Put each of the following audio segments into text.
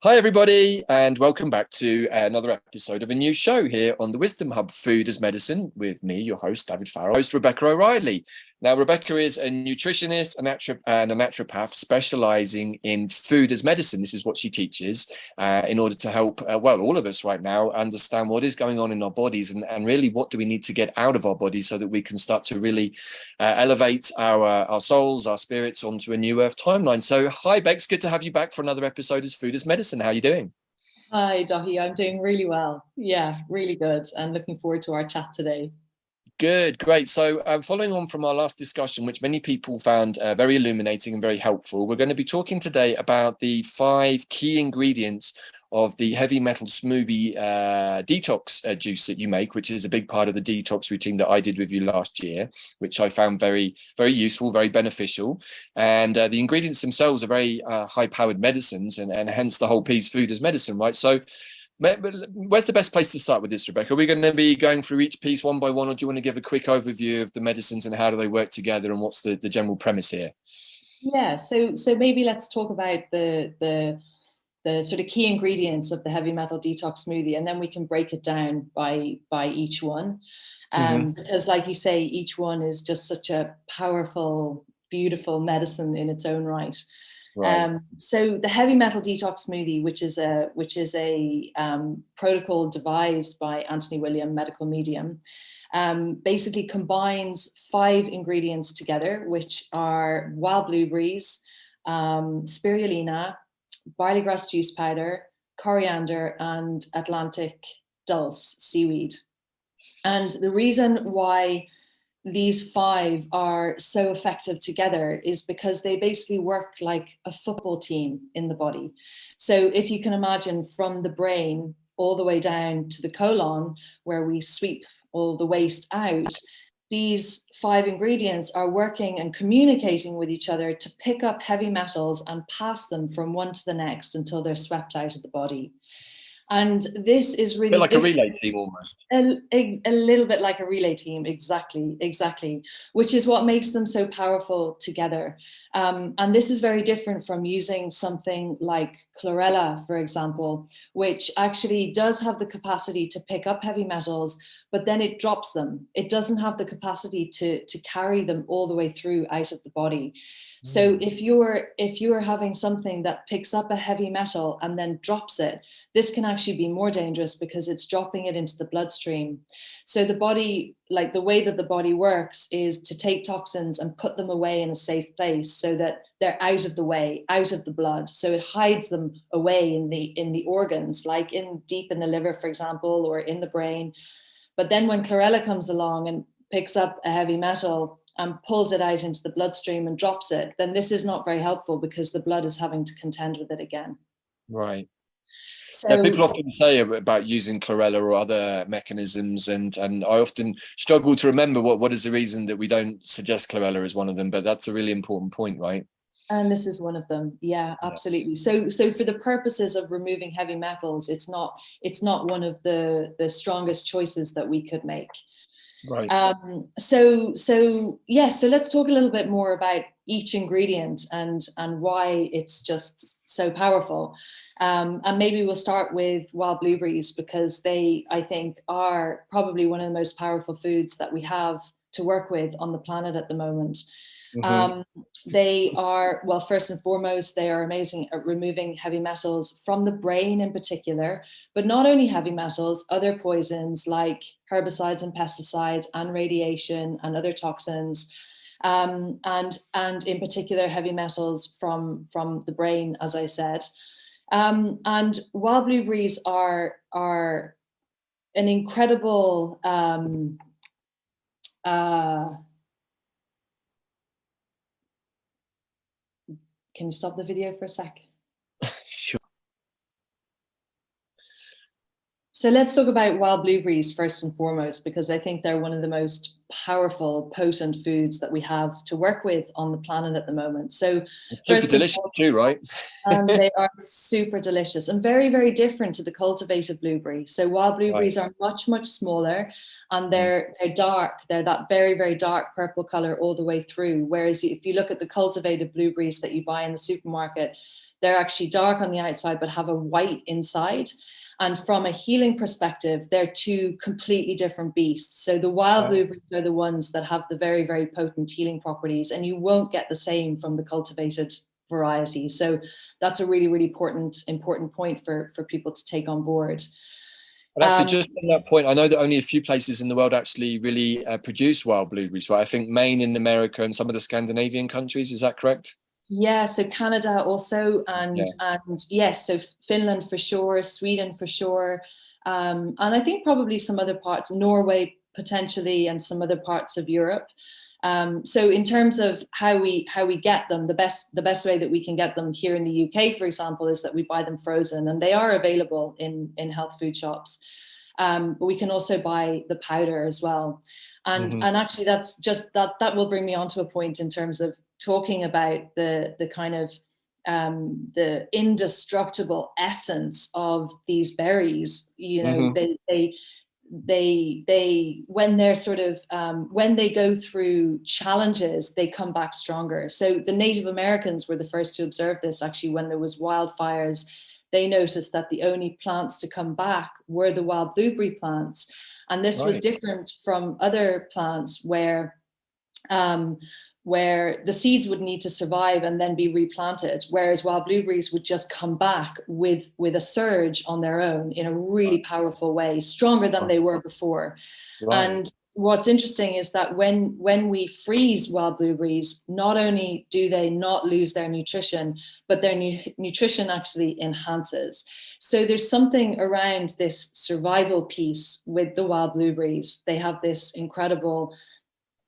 Hi, everybody, and welcome back to another episode of a new show here on the Wisdom Hub Food as Medicine with me, your host, Davyd Farrell, host Rebecca O'Reilly. Now, Rebecca is a nutritionist and a naturopath specializing in food as medicine. This is what she teaches in order to help, all of us right now understand what is going on in our bodies and really what do we need to get out of our bodies so that we can start to really elevate our souls, our spirits onto a new earth timeline. So, hi, Bex, good to have you back for another episode as Food as Medicine. How are you doing? Hi, Dahi. I'm doing really well. Yeah, really good. And looking forward to our chat today. Good, great. So, following on from our last discussion, which many people found very illuminating and very helpful, we're going to be talking today about the 5 key ingredients of the heavy metal smoothie detox juice that you make, which is a big part of the detox routine that I did with you last year, which I found very, very useful, very beneficial. And the ingredients themselves are very high-powered medicines, and hence the whole piece, food as medicine, right? So, where's the best place to start with this, Rebecca? Are we going to be going through each piece one by one, or do you want to give a quick overview of the medicines and how do they work together and what's the general premise here? Yeah, so maybe let's talk about the sort of key ingredients of the heavy metal detox smoothie, and then we can break it down by each one. Because like you say, each one is just such a powerful, beautiful medicine in its own right. Right. So the heavy metal detox smoothie, which is a protocol devised by Anthony William, medical medium, basically combines 5 ingredients together, which are wild blueberries, spirulina, barley grass juice powder, coriander, and Atlantic dulse seaweed. And the reason why these 5 are so effective together is because they basically work like a football team in the body. So if you can imagine, from the brain all the way down to the colon, where we sweep all the waste out, these 5 ingredients are working and communicating with each other to pick up heavy metals and pass them from one to the next until they're swept out of the body. And this is A bit really like a different. relay team almost. A little bit like a relay team, exactly, which is what makes them so powerful together. And this is very different from using something like chlorella, for example, which actually does have the capacity to pick up heavy metals, but then it drops them. It doesn't have the capacity to carry them all the way through out of the body. So if you're having something that picks up a heavy metal and then drops it, this can actually be more dangerous because it's dropping it into the bloodstream. So the body, like the way that the body works, is to take toxins and put them away in a safe place so that they're out of the way, out of the blood. So it hides them away in the organs, like deep in the liver, for example, or in the brain. But then when chlorella comes along and picks up a heavy metal and pulls it out into the bloodstream and drops it, then this is not very helpful because the blood is having to contend with it again. Right. Yeah, people So often say about using chlorella or other mechanisms, and I often struggle to remember what is the reason that we don't suggest chlorella as one of them, but that's a really important point, right? and this is one of them. Yeah, Yeah. absolutely. So for the purposes of removing heavy metals, it's not one of the strongest choices that we could make. Right. So let's talk a little bit more about each ingredient and why it's just so powerful. And maybe we'll start with wild blueberries because they, I think, are probably one of the most powerful foods that we have to work with on the planet at the moment. Mm-hmm. Um, they are, well, first and foremost, they are amazing at removing heavy metals from the brain in particular, but not only heavy metals, other poisons like herbicides and pesticides and radiation and other toxins, and in particular heavy metals from the brain, as I said. And wild blueberries are an incredible uh, can you stop the video for a sec? Sure. So let's talk about wild blueberries first and foremost, because I think they're one of the most powerful, potent foods that we have to work with on the planet at the moment. So Super first and delicious foremost, too, right? they are super delicious and very, very different to the cultivated blueberry. So wild blueberries Right. are much, much smaller, and Mm. they're dark. They're that very, very dark purple color all the way through. Whereas if you look at the cultivated blueberries that you buy in the supermarket, they're actually dark on the outside but have a white inside. And from a healing perspective, they're two completely different beasts. So the wild Wow. blueberries are the ones that have the very, very potent healing properties, and you won't get the same from the cultivated variety. So that's a really, really important point for people to take on board. And actually, just on that point, I know that only a few places in the world actually really produce wild blueberries, right? I think Maine in America and some of the Scandinavian countries. Is that correct? Yeah, so Canada also, Yeah. and yes, so Finland for sure, Sweden for sure, and I think probably some other parts, Norway potentially, and some other parts of Europe. So in terms of how we get them, the best way that we can get them here in the UK, for example, is that we buy them frozen, and they are available in health food shops. But we can also buy the powder as well. And actually that's just that will bring me on to a point in terms of talking about the kind of the indestructible essence of these berries. You know, they when they're sort of when they go through challenges, they come back stronger. So the Native Americans were the first to observe this. Actually, when there was wildfires, they noticed that the only plants to come back were the wild blueberry plants, and this was Right. different from other plants um, where the seeds would need to survive and then be replanted, whereas wild blueberries would just come back with a surge on their own in a really powerful way, stronger than they were before. Right. And what's interesting is that when we freeze wild blueberries, not only do they not lose their nutrition, but their nutrition actually enhances. So there's something around this survival piece with the wild blueberries. They have this incredible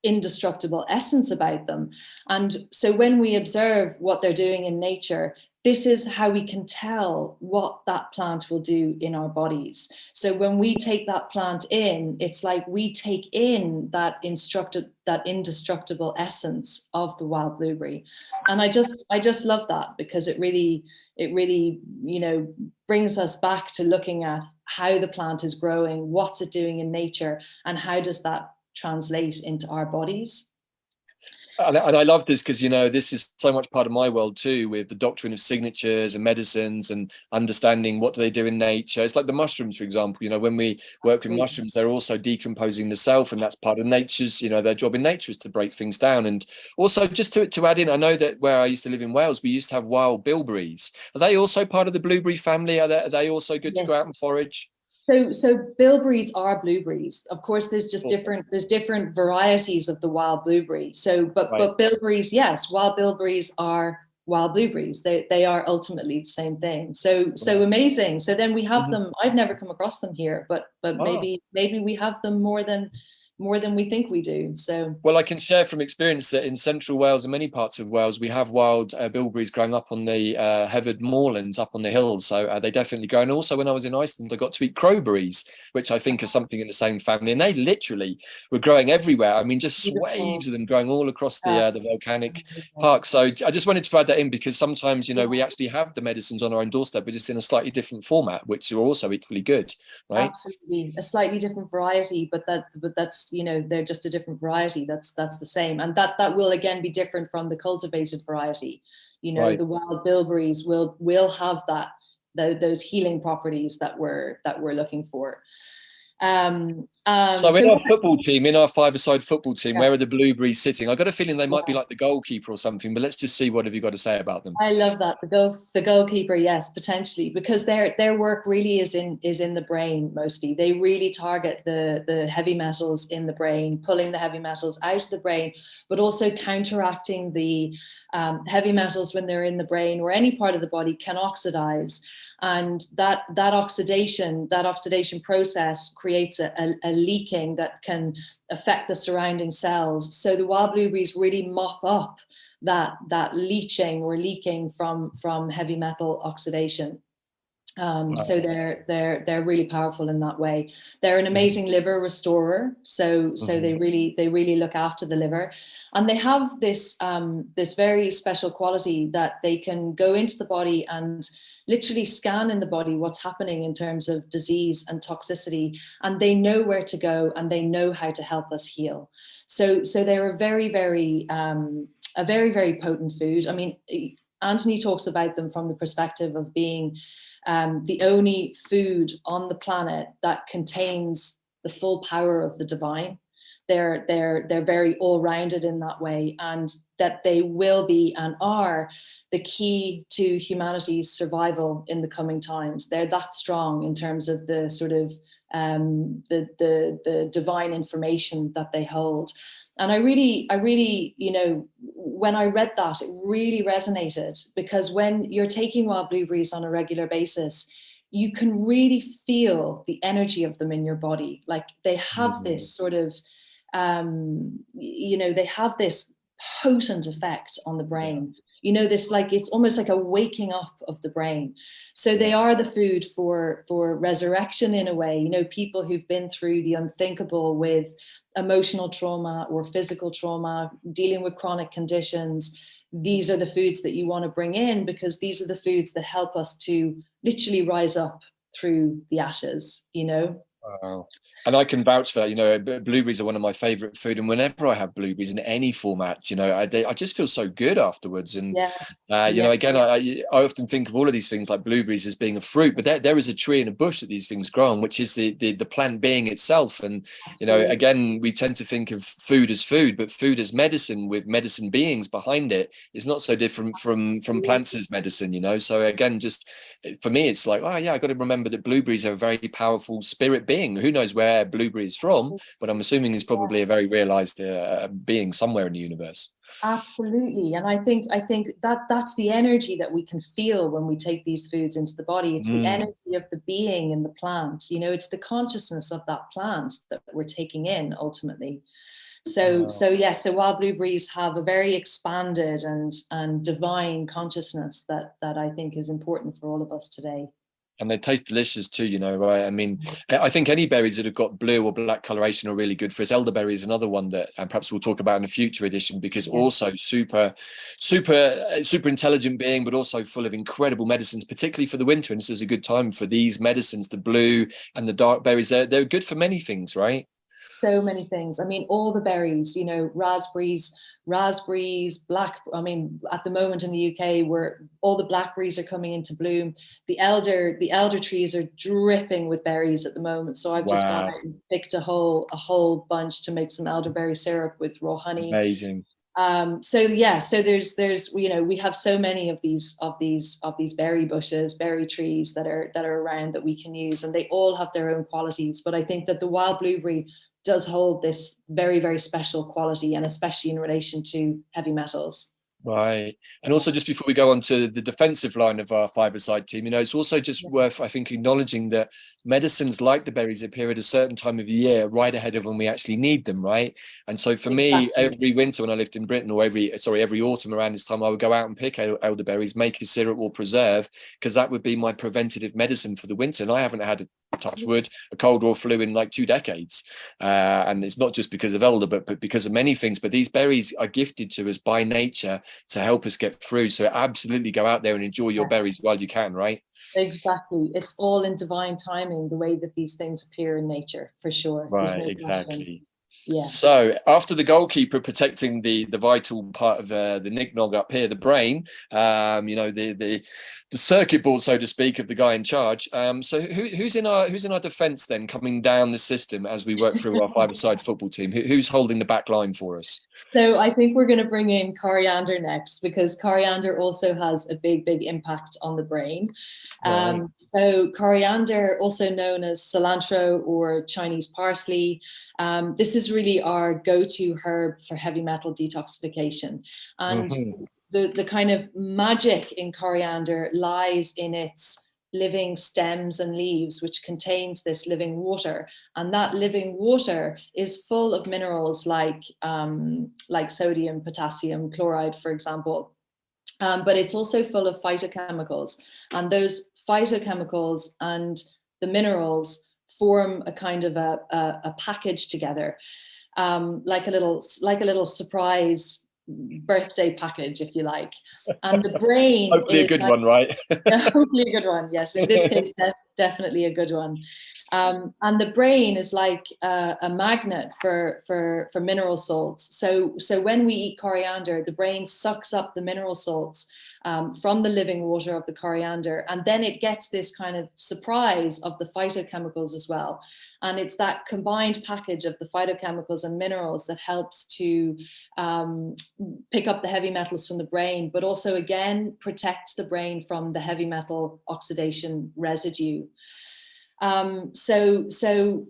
indestructible essence about them. And so when we observe what they're doing in nature, this is how we can tell what that plant will do in our bodies. So when we take that plant in, it's like we take in that indestructible essence of the wild blueberry. And I just love that, because it really, you know, brings us back to looking at how the plant is growing, what's it doing in nature, and how does that translate into our bodies. And I love this because, you know, this is so much part of my world too, with the doctrine of signatures and medicines and understanding what do they do in nature. It's like the mushrooms, for example. You know, when we work with mushrooms, they're also decomposing the self, and that's part of nature's, you know, their job in nature is to break things down. And also, just to add in, I know that where I used to live in Wales, we used to have wild bilberries. Are they also part of the blueberry family? Are they also good to go out and forage? So bilberries are blueberries. Of course, there's just different varieties of the wild blueberry. So, but bilberries, yes, wild bilberries are wild blueberries. They are ultimately the same thing. So amazing. So then we have them. I've never come across them here, but maybe we have them more than we think we do. So well, I can share from experience that in central Wales and many parts of Wales, we have wild bilberries growing up on the Hevered moorlands up on the hills. So they definitely grow. And also when I was in Iceland, I got to eat crowberries, which I think are something in the same family. And they literally were growing everywhere. I mean, just swathes of them growing all across the volcanic park. So I just wanted to add that in because sometimes, you know, we actually have the medicines on our own doorstep, but just in a slightly different format, which are also equally good, right? Absolutely. A slightly different variety, but that's, you know, they're just a different variety. That's the same. And that will again be different from the cultivated variety. You know, the wild bilberries will have those healing properties that we're looking for. So in our football team, in our five-a-side football team, where are the blueberries sitting? I've got a feeling they might be like the goalkeeper or something, but let's just see what have you got to say about them. I love that. The goalkeeper, yes, potentially, because their work really is in the brain mostly. They really target the heavy metals in the brain, pulling the heavy metals out of the brain, but also counteracting the heavy metals when they're in the brain or any part of the body can oxidize. And that oxidation process creates a leaking that can affect the surrounding cells. So the wild blueberries really mop up that leaching or leaking from heavy metal oxidation. So they're really powerful in that way. They're an amazing liver restorer. So they really look after the liver, and they have this this very special quality that they can go into the body and literally scan in the body what's happening in terms of disease and toxicity, and they know where to go and they know how to help us heal. So they're a very very potent food. I mean, Anthony talks about them from the perspective of being the only food on the planet that contains the full power of the divine. They're very all-rounded in that way, and that they will be and are the key to humanity's survival in the coming times. They're that strong in terms of the sort of the divine information that they hold. And I really, you know, when I read that, it really resonated, because when you're taking wild blueberries on a regular basis, you can really feel the energy of them in your body. Like they have this sort of, you know, they have this potent effect on the brain. You know, this, like, it's almost like a waking up of the brain. So they are the food for resurrection in a way. You know, people who've been through the unthinkable with emotional trauma or physical trauma, dealing with chronic conditions. These are the foods that you want to bring in, because these are the foods that help us to literally rise up through the ashes, you know. Wow. And I can vouch for that. You know, blueberries are one of my favorite food, and whenever I have blueberries in any format, you know, I just feel so good afterwards. And you know, again, I often think of all of these things like blueberries as being a fruit, but there is a tree and a bush that these things grow on, which is the plant being itself. And you know, again, we tend to think of food as food, but food as medicine with medicine beings behind it is not so different from plants as medicine. You know, so again, just for me, it's like, oh yeah, I got to remember that blueberries are a very powerful spirit being. Who knows where blueberry is from, but I'm assuming he's probably a very realized being somewhere in the universe. Absolutely. And I think that that's the energy that we can feel when we take these foods into the body. It's the energy of the being in the plant. You know, it's the consciousness of that plant that we're taking in ultimately. So wild blueberries have a very expanded and divine consciousness that I think is important for all of us today. And they taste delicious too, you know, right? I mean, I think any berries that have got blue or black coloration are really good for us. Elderberry is another one that, and perhaps we'll talk about in a future edition, because also super intelligent being, but also full of incredible medicines, particularly for the winter. And this is a good time for these medicines, the blue and the dark berries. They're good for many things, right? So many things. I mean, all the berries, you know, raspberries, black. I mean, at the moment in the UK, where all the blackberries are coming into bloom, the elder trees are dripping with berries at the moment. So I've just gone out and picked a whole bunch to make some elderberry syrup with raw honey. Amazing. So there's you know, we have so many of these berry bushes, berry trees that are around that we can use, and they all have their own qualities. But I think that the wild blueberry does hold this very, very special quality, and especially in relation to heavy metals. Right. And also, just before we go on to the defensive line of our five-a-side team, you know, it's also just worth, I think, acknowledging that medicines like the berries appear at a certain time of the year, right ahead of when we actually need them, right? And so for me, every winter when I lived in Britain, or every autumn around this time, I would go out and pick elderberries, make a syrup or preserve, because that would be my preventative medicine for the winter. And I haven't had, touch wood, a cold or flu in like 2 decades. And it's not just because of elder, but because of many things. But these berries are gifted to us by nature to help us get through. So absolutely go out there and enjoy your berries while you can, right? Exactly. It's all in divine timing, the way that these things appear in nature, for sure. Right, exactly. Question. Yeah. So after the goalkeeper protecting the vital part of the knick-knack up here, the brain, you know, the circuit board, so to speak, of the guy in charge. So who's in our defence then, coming down the system as we work through our five-a-side football team? Who's holding the back line for us? So I think we're going to bring in Coriander next, because Coriander also has a big impact on the brain. Right. So Coriander, also known as cilantro or Chinese parsley, this is really our go-to herb for heavy metal detoxification. And the kind of magic in Coriander lies in its living stems and leaves, which contains this living water. And that living water is full of minerals like sodium, potassium, chloride, for example. But it's also full of phytochemicals. And those phytochemicals and the minerals form a kind of a package together, like a little surprise birthday package, if you like. And the brain hopefully a good one, right? hopefully a good one, yes, in this case definitely a good one. And the brain is like a magnet for mineral salts. So when we eat coriander, the brain sucks up the mineral salts from the living water of the coriander, and then it gets this kind of surprise of the phytochemicals as well. And it's that combined package of the phytochemicals and minerals that helps to pick up the heavy metals from the brain, but also again protects the brain from the heavy metal oxidation residue. So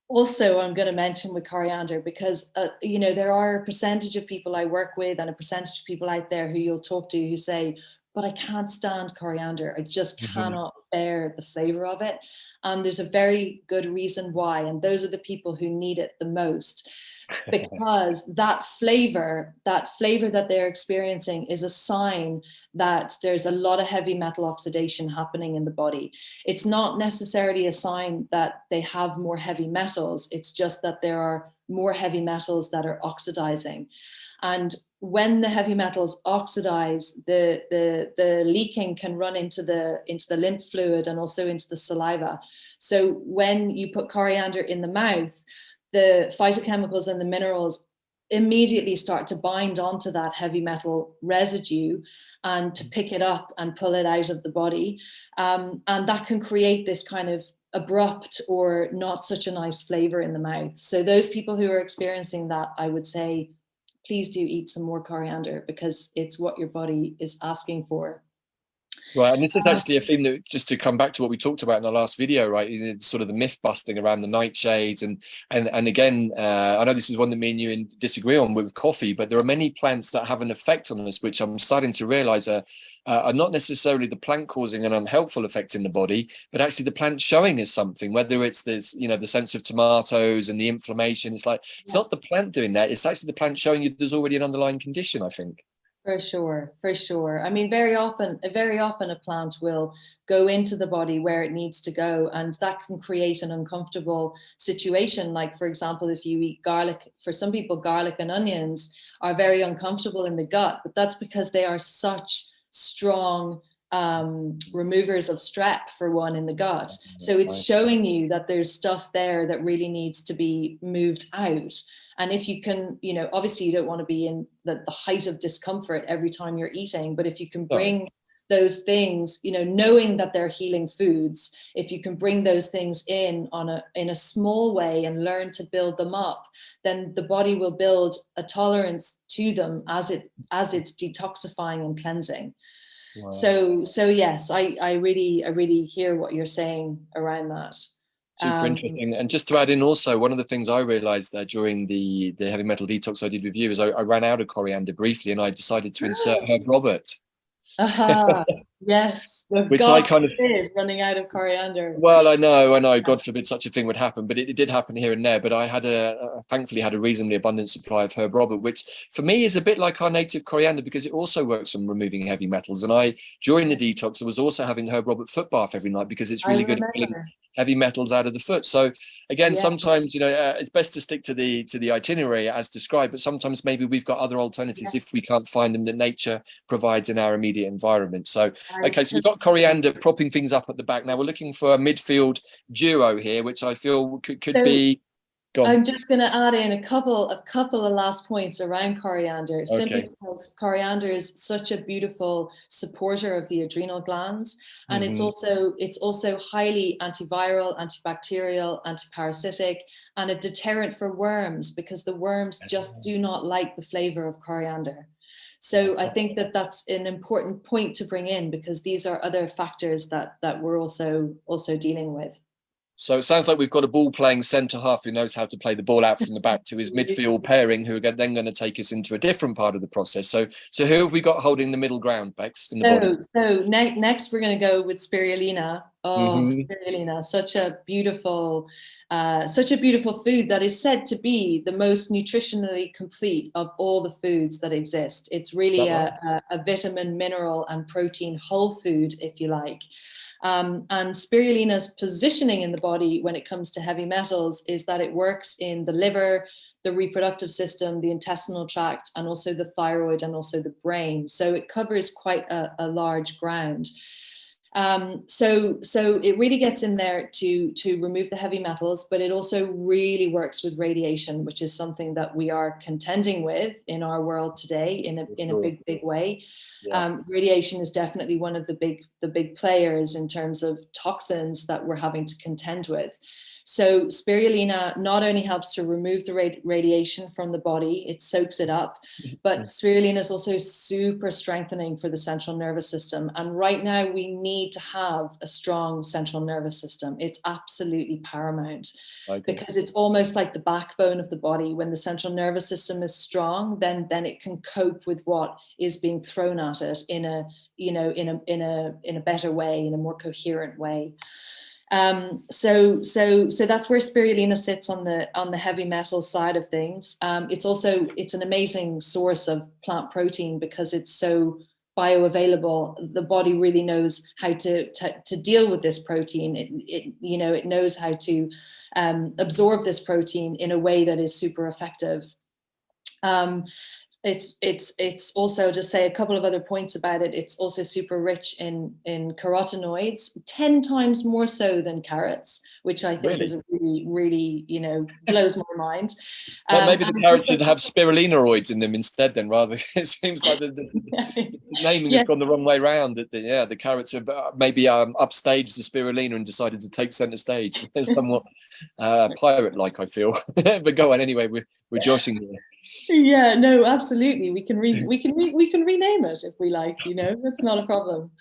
also I'm going to mention with coriander, because there are a percentage of people I work with and a percentage of people out there who you'll talk to who say, but I can't stand coriander. I just cannot bear the flavor of it. And there's a very good reason why. And those are the people who need it the most. Because that flavor that they're experiencing is a sign that there's a lot of heavy metal oxidation happening in the body. It's not necessarily a sign that they have more heavy metals. It's just that there are more heavy metals that are oxidizing. And when the heavy metals oxidize, the leaking can run into the lymph fluid and also into the saliva. So when you put coriander in the mouth, the phytochemicals and the minerals immediately start to bind onto that heavy metal residue and to pick it up and pull it out of the body. And that can create this kind of abrupt or not such a nice flavor in the mouth. So those people who are experiencing that, I would say, please do eat some more coriander, because it's what your body is asking for. Right, and this is actually a theme that, just to come back to what we talked about in the last video, right? Sort of the myth busting around the nightshades, and again, I know this is one that me and you disagree on with coffee, but there are many plants that have an effect on us, which I'm starting to realize are not necessarily the plant causing an unhelpful effect in the body, but actually the plant showing us something. Whether it's this, the sense of tomatoes and the inflammation, it's like it's not the plant doing that; it's actually the plant showing you there's already an underlying condition, I think. For sure. I mean, very often a plant will go into the body where it needs to go, and that can create an uncomfortable situation. Like, for example, if you eat garlic, for some people, garlic and onions are very uncomfortable in the gut, but that's because they are such strong removers of strep, for one, in the gut. So it's showing you that there's stuff there that really needs to be moved out. And if you can, obviously you don't want to be in the height of discomfort every time you're eating, but if you can bring those things, knowing that they're healing foods, if you can bring those things in a small way and learn to build them up, then the body will build a tolerance to them as it's detoxifying and cleansing. Wow. So yes, I really hear what you're saying around that. Super interesting. And just to add in also, one of the things I realized during the heavy metal detox I did with you is I ran out of coriander briefly, and I decided to insert Herb Robert. Yes, which God I kind of running out of coriander. Well, I know, God forbid such a thing would happen, but it did happen here and there. But I had thankfully had a reasonably abundant supply of Herb Robert, which for me is a bit like our native coriander, because it also works on removing heavy metals. And during the detox, I was also having Herb Robert foot bath every night, because it's really good at pulling heavy metals out of the foot. So again, sometimes it's best to stick to the itinerary as described, but sometimes maybe we've got other alternatives if we can't find them that nature provides in our immediate environment. So okay, so we've got coriander propping things up at the back. Now we're looking for a midfield duo here, which I feel could be. I'm just going to add in a couple of last points around coriander, simply because coriander is such a beautiful supporter of the adrenal glands, and it's also highly antiviral, antibacterial, antiparasitic, and a deterrent for worms, because the worms just do not like the flavor of coriander. So I think that that's an important point to bring in, because these are other factors that we're also dealing with. So it sounds like we've got a ball playing centre half who knows how to play the ball out from the back to his midfield pairing, who are then going to take us into a different part of the process. So who have we got holding the middle ground, Bex? So next we're going to go with Spirulina, Oh, spirulina, such a beautiful food that is said to be the most nutritionally complete of all the foods that exist. It's really a vitamin, mineral, and protein whole food, if you like. And spirulina's positioning in the body when it comes to heavy metals is that it works in the liver, the reproductive system, the intestinal tract, and also the thyroid and also the brain. So it covers quite a large ground. So it really gets in there to remove the heavy metals, but it also really works with radiation, which is something that we are contending with in our world today in a big way. Yeah. Radiation is definitely one of the big players in terms of toxins that we're having to contend with. So spirulina not only helps to remove the radiation from the body, it soaks it up, but spirulina is also super strengthening for the central nervous system. And right now we need to have a strong central nervous system. It's absolutely paramount because it's almost like the backbone of the body. When the central nervous system is strong, then it can cope with what is being thrown at it in a better way, in a more coherent way. So that's where spirulina sits on the heavy metal side of things. It's an amazing source of plant protein because it's so bioavailable. The body really knows how to deal with this protein. It knows how to absorb this protein in a way that is super effective. It's also, just say a couple of other points about it. It's also super rich in carotenoids, 10 times more so than carrots, which I think is a really, blows my mind. Well, maybe the carrots should have spirulinaroids in them instead then, rather. It seems like the naming has gone the wrong way around. The carrots have maybe upstaged the spirulina and decided to take center stage. It's somewhat pirate-like, I feel. But go on anyway, we're joshing here. Yeah, no, absolutely. We can rename it if we like, it's not a problem.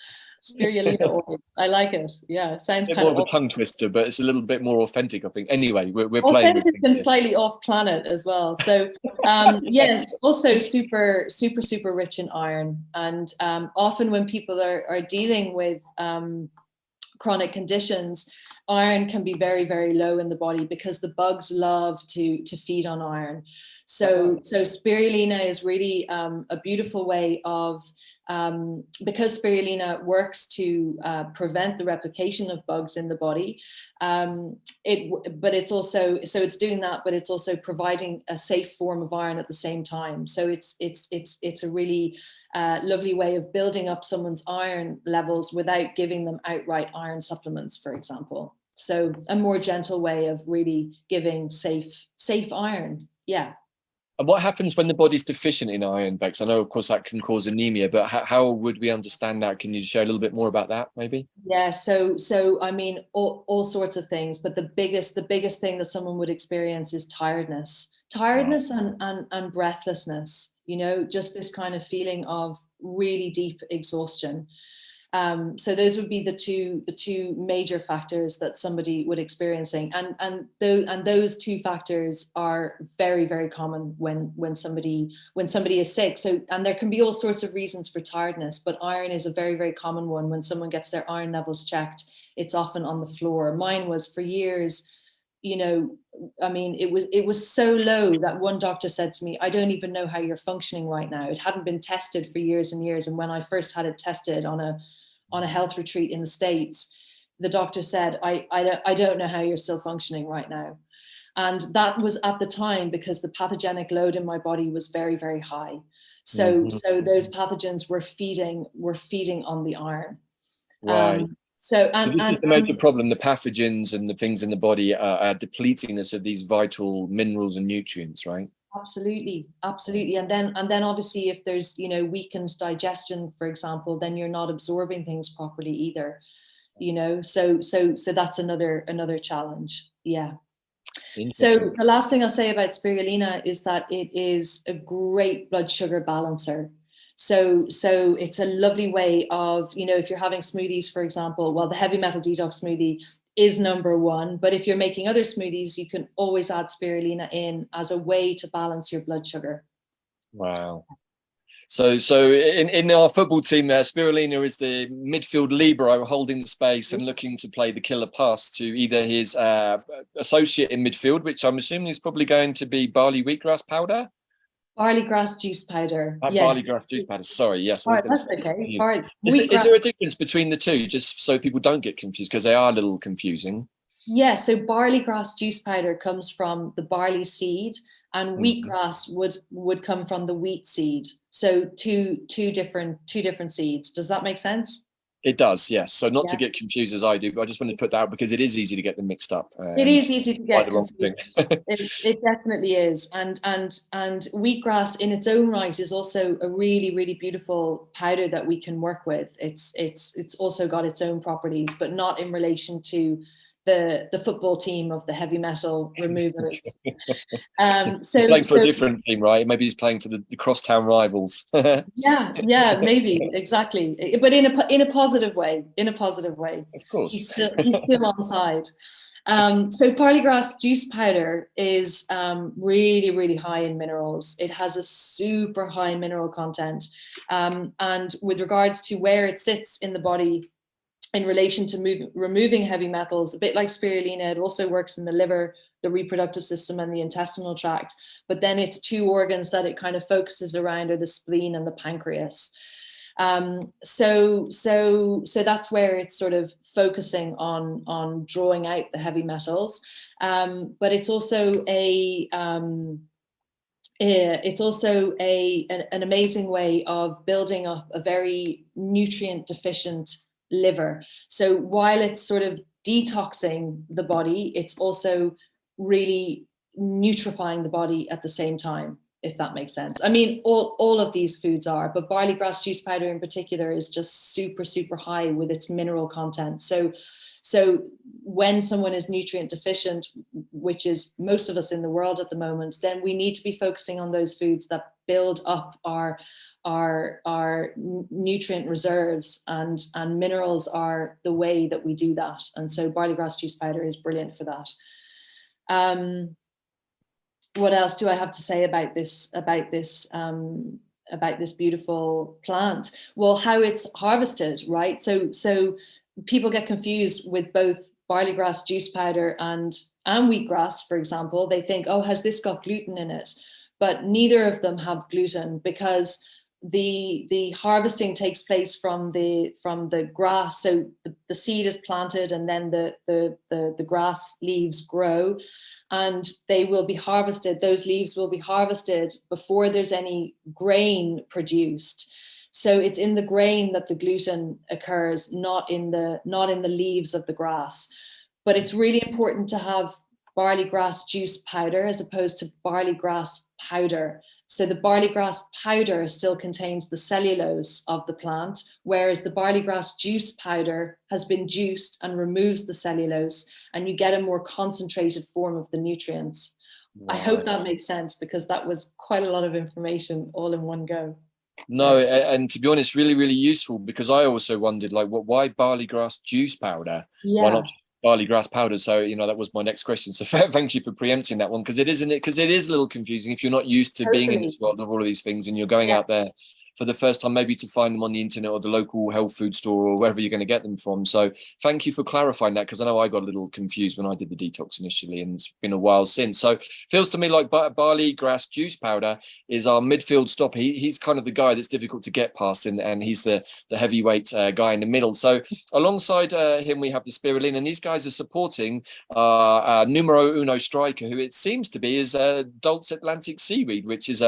Spirulina oil. I like it. Yeah, sounds kind of a tongue twister, but it's a little bit more authentic, I think. Anyway, we're playing with authentic and slightly off planet as well. So yes, also super rich in iron. And often when people are dealing with chronic conditions, iron can be very, very low in the body because the bugs love to feed on iron. So spirulina is really a beautiful way of, because spirulina works to prevent the replication of bugs in the body. It's doing that, but it's also providing a safe form of iron at the same time. So it's a really lovely way of building up someone's iron levels without giving them outright iron supplements, for example. So a more gentle way of really giving safe iron. Yeah. And what happens when the body's deficient in iron, Bex? I know, of course, that can cause anemia, but how would we understand that? Can you share a little bit more about that, maybe? Yeah, so I mean, all sorts of things, but the biggest thing that someone would experience is tiredness and breathlessness, just this kind of feeling of really deep exhaustion. So those would be the two major factors that somebody would experiencing, and those two factors are very, very common when somebody is sick. So, and there can be all sorts of reasons for tiredness, but iron is a very, very common one. When someone gets their iron levels checked, it's often on the floor. Mine was for years. I mean, it was so low that one doctor said to me, "I don't even know how you're functioning right now." It hadn't been tested for years and years, and when I first had it tested on a health retreat in the States, the doctor said, I don't know how you're still functioning right now. And that was at the time because the pathogenic load in my body was very, very high. So those pathogens were feeding on the iron. Right. So this is the major problem. The pathogens and the things in the body are depleting us of these vital minerals and nutrients, right? Absolutely. And then obviously if there's, weakened digestion, for example, then you're not absorbing things properly either, so that's another challenge. Yeah. So the last thing I'll say about spirulina is that it is a great blood sugar balancer. So it's a lovely way of, if you're having smoothies, for example, well, the heavy metal detox smoothie is number one, but if you're making other smoothies, you can always add spirulina in as a way to balance your blood sugar. Wow. So in our football team, Spirulina is the midfield libero holding space and looking to play the killer pass to either his associate in midfield, which I'm assuming is probably going to be barley wheatgrass powder. Barley grass juice powder. Yes. Barley grass juice powder. Sorry, yes. That's okay. Is there a difference between the two, just so people don't get confused, because they are a little confusing? Yeah, so barley grass juice powder comes from the barley seed, and wheatgrass would come from the wheat seed. So two different seeds. Does that make sense? It does, yes. So not to get confused as I do, but I just wanted to put that out because it is easy to get them mixed up. It is easy to get confused. It definitely is. And wheatgrass in its own right is also a really, really beautiful powder that we can work with. It's also got its own properties, but not in relation to the football team of the heavy metal removers. So playing for a different team, right? Maybe he's playing for the crosstown rivals. yeah, maybe, exactly. But in a positive way. Of course. He's still on side. So barley grass juice powder is really, really high in minerals. It has a super high mineral content. And with regards to where it sits in the body, in relation to removing heavy metals, a bit like spirulina, it also works in the liver, the reproductive system, and the intestinal tract. But then it's two organs that it kind of focuses around are the spleen and the pancreas. So that's where it's sort of focusing on drawing out the heavy metals. But it's also an amazing way of building up a very nutrient deficient liver. So while it's sort of detoxing the body, it's also really nutrifying the body at the same time, if that makes sense. I mean, all of these foods are, but barley grass juice powder in particular is just super, super high with its mineral content. So when someone is nutrient deficient, which is most of us in the world at the moment, then we need to be focusing on those foods that build up our nutrient reserves, and minerals are the way that we do that. And so barley grass juice powder is brilliant for that. What else do I have to say about this beautiful plant? Well, how it's harvested, right? So people get confused with both barley grass juice powder and wheatgrass, for example. They think, oh, has this got gluten in it? But neither of them have gluten, because the harvesting takes place from the grass. So the seed is planted, and then the grass leaves grow, and they will be harvested. Those leaves will be harvested before there's any grain produced. So it's in the grain that the gluten occurs, not in the leaves of the grass. But it's really important to have barley grass juice powder as opposed to barley grass powder. So the barley grass powder still contains the cellulose of the plant, whereas the barley grass juice powder has been juiced and removes the cellulose, and you get a more concentrated form of the nutrients. Wow. I hope that makes sense, because that was quite a lot of information all in one go. No, and to be honest, really, really useful, because I also wondered, like, why barley grass juice powder? Yeah. Why not barley grass powder? So, that was my next question. So thank you for preempting that one, because it is a little confusing if you're not used to being in this world of all of these things, and you're going out there for the first time, maybe to find them on the internet or the local health food store or wherever you're going to get them from. So thank you for clarifying that, because I know I got a little confused when I did the detox initially, and it's been a while since. So it feels to me like barley grass juice powder is our midfield stopper. He's kind of the guy that's difficult to get past, and he's the heavyweight guy in the middle. So alongside him, we have the spirulina, and these guys are supporting numero uno striker, who it seems to be is Dulce Atlantic Seaweed, which is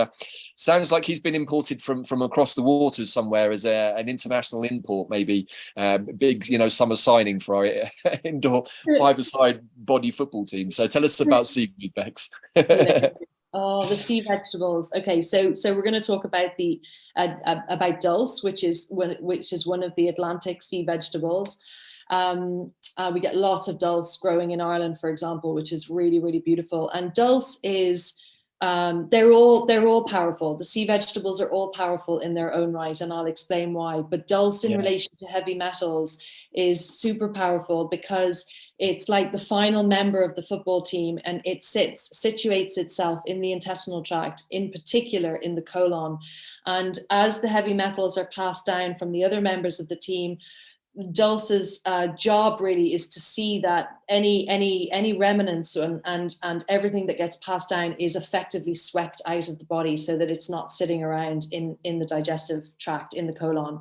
sounds like he's been imported from across the waters somewhere as an international import, maybe big summer signing for our indoor five-a-side body football team. So tell us about Seaweed, Bex. Oh, the sea vegetables. Okay, so we're going to talk about about Dulce, which is one of the Atlantic sea vegetables. We get lots of dulse growing in Ireland, for example, which is really, really beautiful. And dulse is They're all powerful. The sea vegetables are all powerful in their own right, and I'll explain why. But Dulce in relation to heavy metals is super powerful because it's like the final member of the football team, and it situates itself in the intestinal tract, in particular in the colon. And as the heavy metals are passed down from the other members of the team, Dulce's job really is to see that any remnants and everything that gets passed down is effectively swept out of the body, so that it's not sitting around in the digestive tract, in the colon.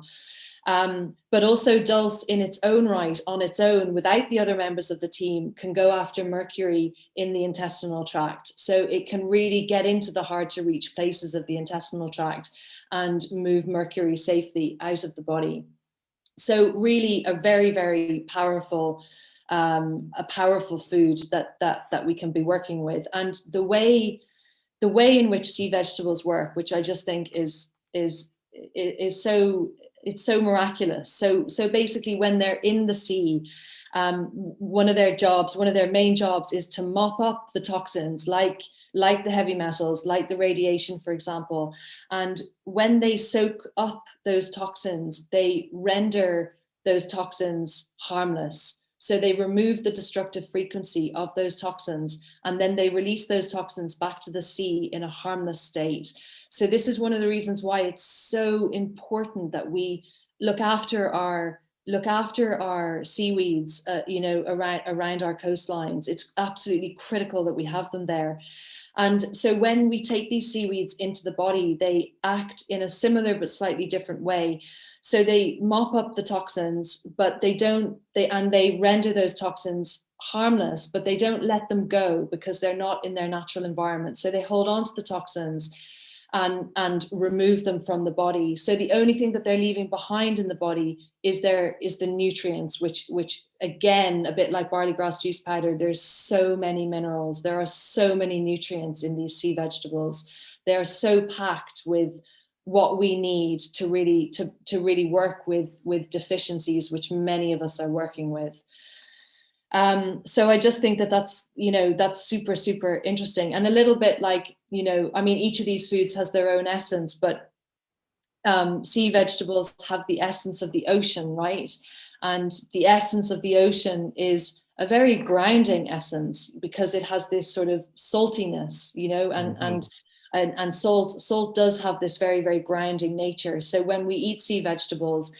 But also Dulce in its own right, on its own, without the other members of the team, can go after Mercury in the intestinal tract. So it can really get into the hard to reach places of the intestinal tract and move Mercury safely out of the body. So really a very, very powerful, a powerful food that we can be working with. And the way in which sea vegetables work, which I just think is so, it's so miraculous. So basically when they're in the sea, one of their main jobs is to mop up the toxins, like the heavy metals, like the radiation, for example. And when they soak up those toxins, they render those toxins harmless. So they remove the destructive frequency of those toxins, and then they release those toxins back to the sea in a harmless state. So this is one of the reasons why it's so important that we look after our seaweeds, around our coastlines. It's absolutely critical that we have them there. And so when we take these seaweeds into the body, they act in a similar but slightly different way. So they mop up the toxins, but they render those toxins harmless, but they don't let them go because they're not in their natural environment. So they hold on to the toxins and remove them from the body. So the only thing that they're leaving behind in the body is the nutrients, which again, a bit like barley grass juice powder, there's so many minerals, there are so many nutrients in these sea vegetables. They're so packed with what we need to really work with deficiencies, which many of us are working with. So I just think that's super, super interesting. And a little bit like, I mean, each of these foods has their own essence, but sea vegetables have the essence of the ocean, right? And the essence of the ocean is a very grounding essence because it has this sort of saltiness, and salt does have this very, very grounding nature. So when we eat sea vegetables,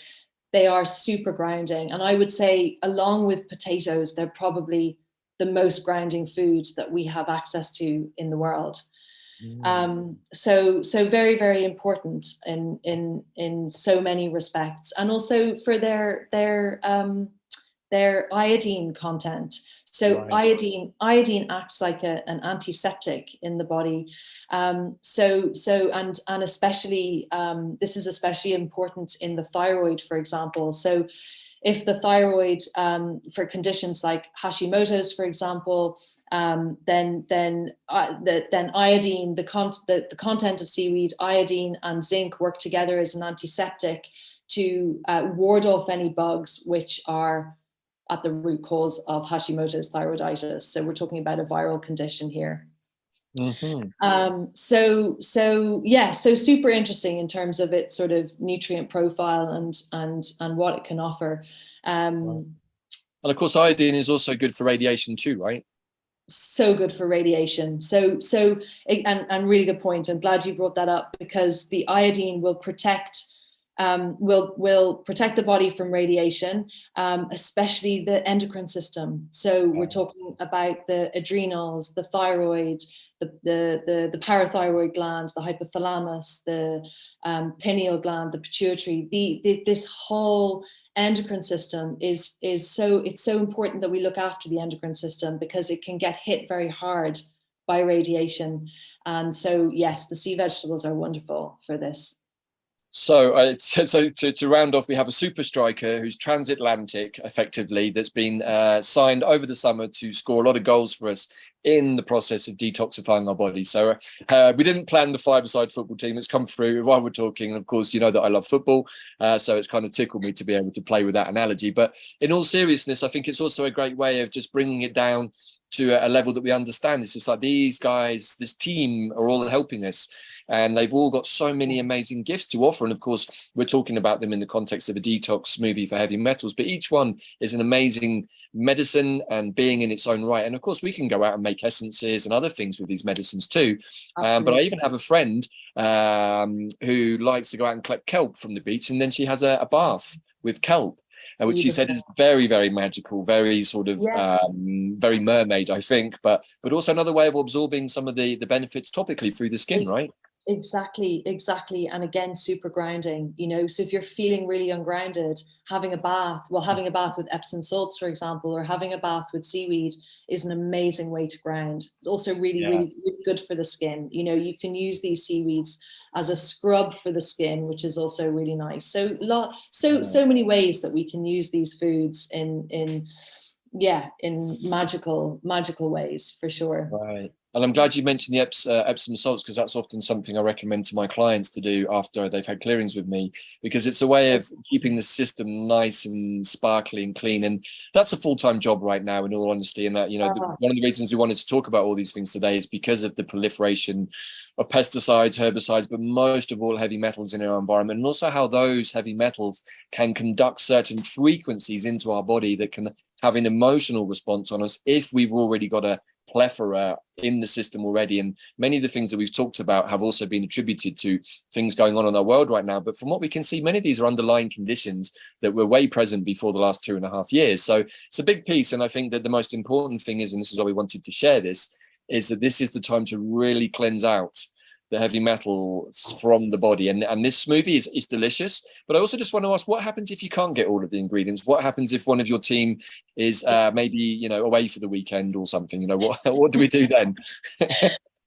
they are super grounding. And I would say, along with potatoes, they're probably the most grounding foods that we have access to in the world. So very, very important in so many respects, and also for their iodine content. So right. Iodine acts like an antiseptic in the body. And especially, this is especially important in the thyroid, for example. So if the thyroid, for conditions like Hashimoto's, for example, then iodine, the content of seaweed, iodine and zinc work together as an antiseptic to ward off any bugs which are at the root cause of Hashimoto's thyroiditis. So we're talking about a viral condition here. So super interesting in terms of its sort of nutrient profile and what it can offer. And of course, iodine is also good for radiation too, right? So good for radiation. And really good point. I'm glad you brought that up, because the iodine will protect the body from radiation, especially the endocrine system. So we're talking about the adrenals, the thyroid, the parathyroid gland, the hypothalamus, the pineal gland, the pituitary. This whole endocrine system it's so important that we look after the endocrine system, because it can get hit very hard by radiation. And so yes, the sea vegetables are wonderful for this. So, to round off, we have a super striker who's transatlantic, effectively, that's been signed over the summer to score a lot of goals for us in the process of detoxifying our body. So we didn't plan the five-a-side football team. It's come through while we're talking. And of course, you know that I love football. So it's kind of tickled me to be able to play with that analogy. But in all seriousness, I think it's also a great way of just bringing it down to a level that we understand. It's just like these guys, this team are all helping us, and they've all got so many amazing gifts to offer. And of course, we're talking about them in the context of a detox smoothie for heavy metals, but each one is an amazing medicine and being in its own right. And of course, we can go out and make essences and other things with these medicines too. But I even have a friend who likes to go out and collect kelp from the beach, and then she has a bath with kelp, which she said is very, very magical, very sort of very mermaid, I think, but also another way of absorbing some of the benefits topically through the skin, right? Exactly. And again, super grounding, you know, so if you're feeling really ungrounded, having a bath with Epsom salts, for example, or having a bath with seaweed is an amazing way to ground. It's also really, really good for the skin. You know, you can use these seaweeds as a scrub for the skin, which is also really nice. So many ways that we can use these foods in magical ways, for sure. Right. And I'm glad you mentioned the Epsom salts, because that's often something I recommend to my clients to do after they've had clearings with me, because it's a way of keeping the system nice and sparkly and clean. And that's a full-time job right now, in all honesty. And that, you know, one of the reasons we wanted to talk about all these things today is because of the proliferation of pesticides, herbicides, but most of all heavy metals in our environment, and also how those heavy metals can conduct certain frequencies into our body that can have an emotional response on us if we've already got a plethora in the system already. And many of the things that we've talked about have also been attributed to things going on in our world right now. But from what we can see, many of these are underlying conditions that were way present before the last 2.5 years. So it's a big piece. And I think that the most important thing is, and this is why we wanted to share this, is that this is the time to really cleanse out the heavy metals from the body. And this smoothie is delicious. But I also just want to ask, what happens if you can't get all of the ingredients? What happens if one of your team is maybe, you know, away for the weekend or something? You know, what do we do then?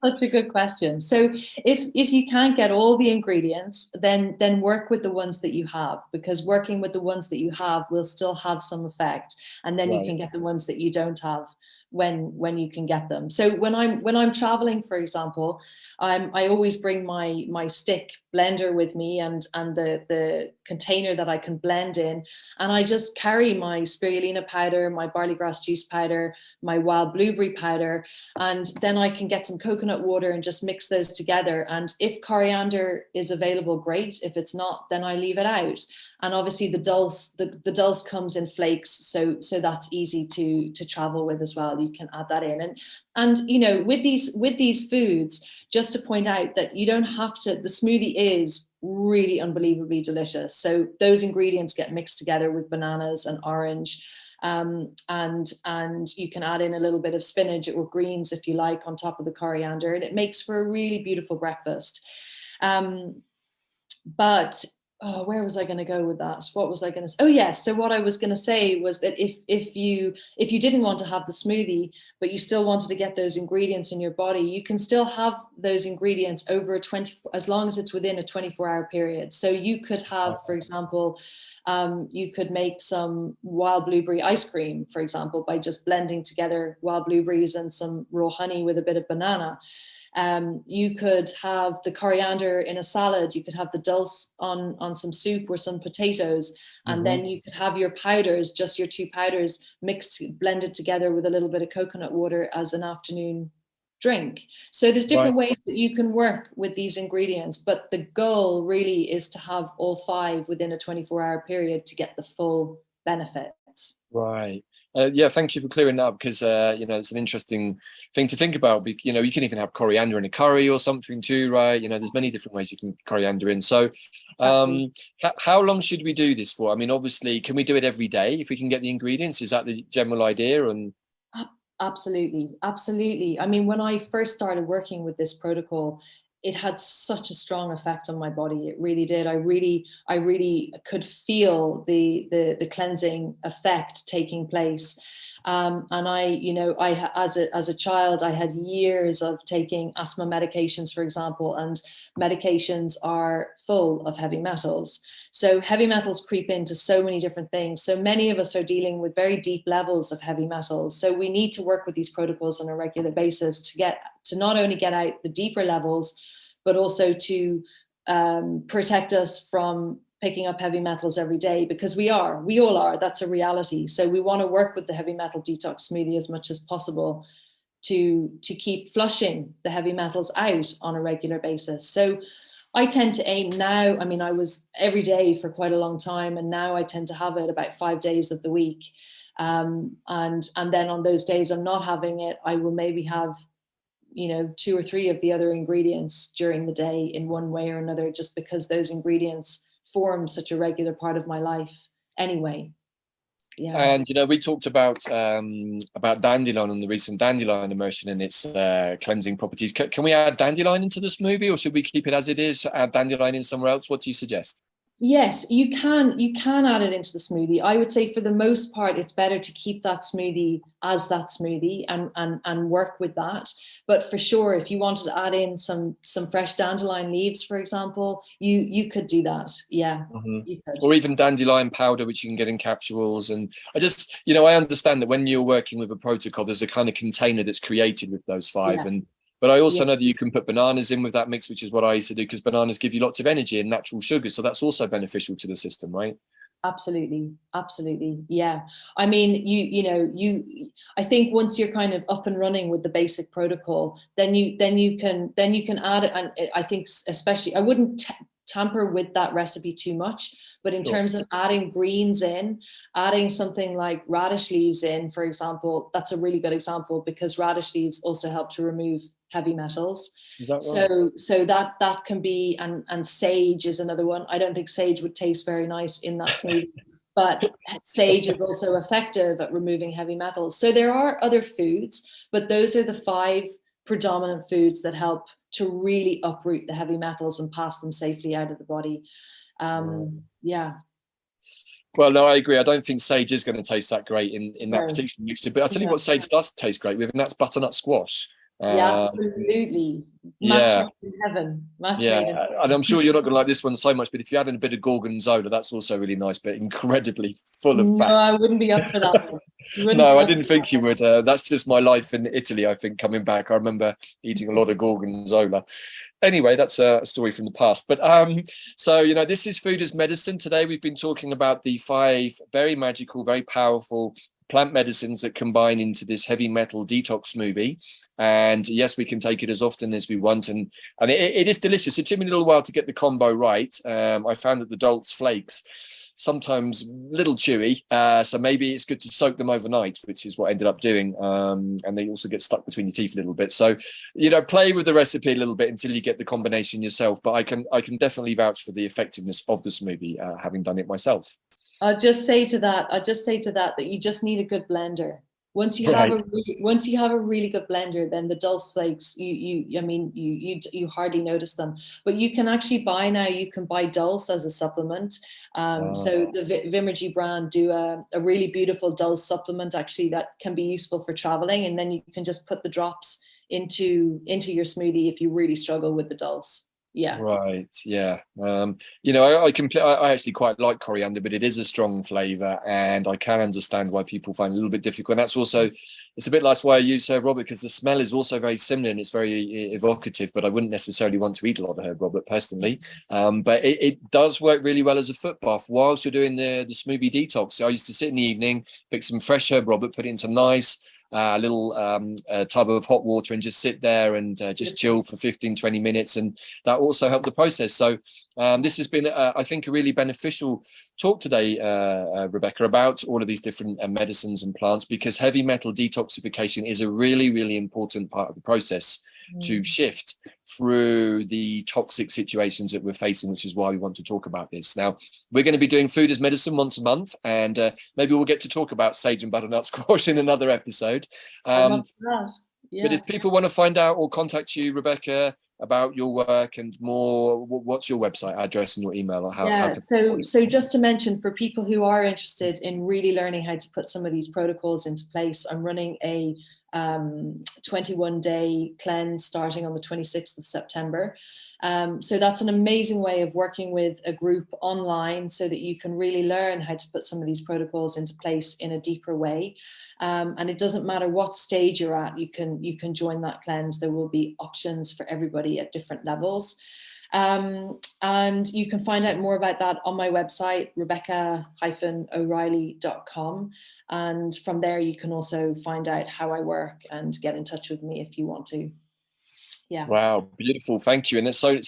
Such a good question. So if you can't get all the ingredients, then work with the ones that you have, because working with the ones that you have will still have some effect. And then you can get the ones that you don't have when you can get them. So when I'm traveling, for example, I always bring my stick blender with me and the container that I can blend in, and I just carry my spirulina powder, my barley grass juice powder, my wild blueberry powder, and then I can get some coconut water and just mix those together. And if coriander is available, great. If it's not, then I leave it out. And obviously the dulce comes in flakes, so that's easy to travel with as well. You can add that in. And you know, with these foods, just to point out that you don't have to, the smoothie is really unbelievably delicious. So those ingredients get mixed together with bananas and orange. And you can add in a little bit of spinach or greens if you like on top of the coriander, and it makes for a really beautiful breakfast. But where was I going to go with that? What was I going to say? Oh yes. So what I was going to say was that if you didn't want to have the smoothie, but you still wanted to get those ingredients in your body, you can still have those ingredients over as long as it's within a 24-hour period. So you could have, for example, you could make some wild blueberry ice cream, for example, by just blending together wild blueberries and some raw honey with a bit of banana. You could have the coriander in a salad. You could have the dulce on some soup or some potatoes, and then you could have your powders, just your two powders mixed, blended together with a little bit of coconut water as an afternoon drink. So there's different ways that you can work with these ingredients, but the goal really is to have all 5 within a 24-hour period to get the full benefits. Right. Yeah, thank you for clearing that up, because you know, it's an interesting thing to think about. You know, you can even have coriander in a curry or something too, right? You know, there's many different ways you can coriander in. So how long should we do this for? I mean, obviously, can we do it every day if we can get the ingredients? Is that the general idea? And absolutely. I mean, when I first started working with this protocol, it had such a strong effect on my body. It really did. I really could feel the cleansing effect taking place. And as a child, I had years of taking asthma medications, for example, and medications are full of heavy metals. So heavy metals creep into so many different things. So many of us are dealing with very deep levels of heavy metals. So we need to work with these protocols on a regular basis to not only get out the deeper levels, but also to protect us from picking up heavy metals every day, because we all are, that's a reality. So we want to work with the heavy metal detox smoothie as much as possible to keep flushing the heavy metals out on a regular basis. So I tend to aim now, I mean, I was every day for quite a long time, and now I tend to have it about 5 days of the week. And then on those days I'm not having it, I will maybe have, 2 or 3 of the other ingredients during the day in one way or another, just because those ingredients form such a regular part of my life anyway. Yeah. And we talked about dandelion and the recent dandelion immersion and its cleansing properties. Can we add dandelion into the smoothie, or should we keep it as it is, add dandelion in somewhere else? What do you suggest? Yes, you can add it into the smoothie. I would say for the most part, it's better to keep that smoothie as that smoothie and work with that. But for sure, if you wanted to add in some fresh dandelion leaves, for example, you could do that. Yeah, you could. Or even dandelion powder, which you can get in capsules. And I just, I understand that when you're working with a protocol, there's a kind of container that's created with those 5. Yeah. But I also know that you can put bananas in with that mix, which is what I used to do, because bananas give you lots of energy and natural sugars. So that's also beneficial to the system, right? Absolutely. Yeah. I mean, I think once you're kind of up and running with the basic protocol, then you can add it. And I think especially, I wouldn't tamper with that recipe too much, but in terms of adding greens in, adding something like radish leaves in, for example, that's a really good example, because radish leaves also help to remove heavy metals. Right? So that can be, and sage is another one. I don't think sage would taste very nice in that smoothie, but sage is also effective at removing heavy metals. So there are other foods, but those are the 5 predominant foods that help to really uproot the heavy metals and pass them safely out of the body. Yeah. Well, no, I agree. I don't think sage is going to taste that great in that particular mixture. But I'll tell you what sage does taste great with, and that's butternut squash. Yeah, absolutely. Match made in heaven. And I'm sure you're not going to like this one so much, but if you add in a bit of gorgonzola, that's also really nice, but incredibly full of fat. No, I wouldn't be up for that one. No, I didn't think you would. That's just my life in Italy, I think, coming back. I remember eating a lot of gorgonzola. Anyway, that's a story from the past. But so, this is Food as Medicine. Today, we've been talking about the 5 very magical, very powerful plant medicines that combine into this heavy metal detox smoothie. And yes, we can take it as often as we want. And it is delicious. It took me a little while to get the combo right. I found that the Dulce flakes sometimes a little chewy, so maybe it's good to soak them overnight, which is what I ended up doing. And they also get stuck between your teeth a little bit. So, play with the recipe a little bit until you get the combination yourself. But I can definitely vouch for the effectiveness of the smoothie, having done it myself. I'll just say to that that you just need a good blender. Once you have a really good blender, then the Dulce flakes, you hardly notice them. But you can actually buy Dulce as a supplement. So the Vimergy brand do a really beautiful Dulce supplement, actually, that can be useful for traveling. And then you can just put the drops into your smoothie if you really struggle with the Dulce. Yeah. Right. Yeah. I actually quite like coriander, but it is a strong flavor, and I can understand why people find it a little bit difficult. And that's also, it's a bit like why I use herb robert, because the smell is also very similar and it's very evocative. But I wouldn't necessarily want to eat a lot of herb robert personally. But it does work really well as a foot bath whilst you're doing the smoothie detox. So I used to sit in the evening, pick some fresh herb robert, put it into nice little tub of hot water, and just sit there and just chill for 15-20 minutes, and that also helped the process. So this has been I think a really beneficial talk today, Rebecca, about all of these different medicines and plants, because heavy metal detoxification is a really, really important part of the process to shift through the toxic situations that we're facing, which is why we want to talk about this. Now, we're going to be doing Food as Medicine once a month, and maybe we'll get to talk about sage and butternut squash in another episode. But if people want to find out or contact you, Rebecca, about your work and more, what's your website address and your email? Or how so just to mention, for people who are interested in really learning how to put some of these protocols into place, I'm running a 21-day cleanse starting on the 26th of September. So that's an amazing way of working with a group online, so that you can really learn how to put some of these protocols into place in a deeper way. And it doesn't matter what stage you're at, you can join that cleanse. There will be options for everybody at different levels. And you can find out more about that on my website, rebecca-o'reilly.com. And from there, you can also find out how I work and get in touch with me if you want to. Yeah. Wow, beautiful. Thank you. And it's so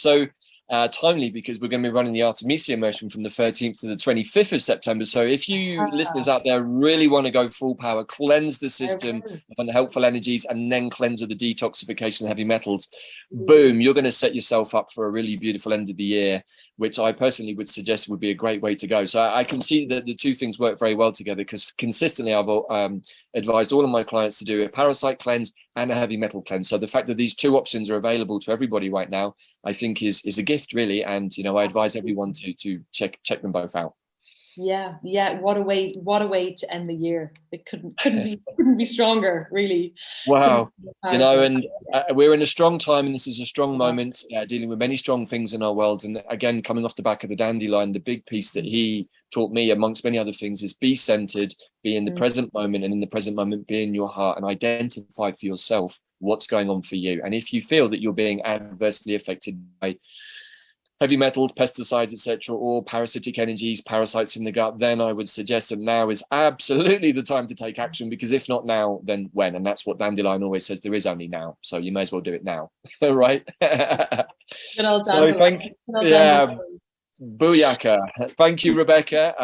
timely, because we're going to be running the Artemisia immersion from the 13th to the 25th of September. So if you listeners out there really want to go full power, cleanse the system of unhelpful energies, and then cleanse of the detoxification of heavy metals, boom, you're going to set yourself up for a really beautiful end of the year, which I personally would suggest would be a great way to go. So I can see that the two things work very well together, because consistently I've advised all of my clients to do a parasite cleanse and a heavy metal cleanse. So the fact that these two options are available to everybody right now, I think is a gift, really. And I advise everyone to check them both out. Yeah, what a way to end the year. It couldn't be stronger, really. Wow. And we're in a strong time, and this is a strong moment, dealing with many strong things in our world. And again, coming off the back of the dandelion, the big piece that he taught me, amongst many other things, is be centered, be in the present moment, and in the present moment, be in your heart, and identify for yourself what's going on for you. And if you feel that you're being adversely affected by heavy metals, pesticides, etc., or parasitic energies, parasites in the gut, then I would suggest that now is absolutely the time to take action, because if not now, then when? And that's what Dandelion always says, there is only now. So you may as well do it now. Right? So booyaka. Thank you, Rebecca.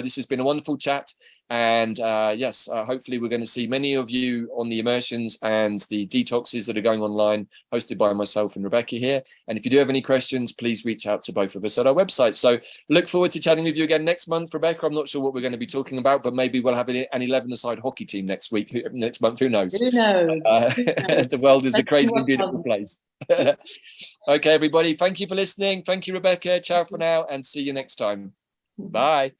This has been a wonderful chat. And yes, hopefully we're going to see many of you on the immersions and the detoxes that are going online, hosted by myself and Rebecca here. And if you do have any questions, please reach out to both of us at our website. So look forward to chatting with you again next month, Rebecca. I'm not sure what we're going to be talking about, but maybe we'll have an 11-a-side hockey team next month. Who knows? Who knows? The world is a crazy and beautiful place. Okay, everybody. Thank you for listening. Thank you, Rebecca. Ciao for now, and see you next time. Bye.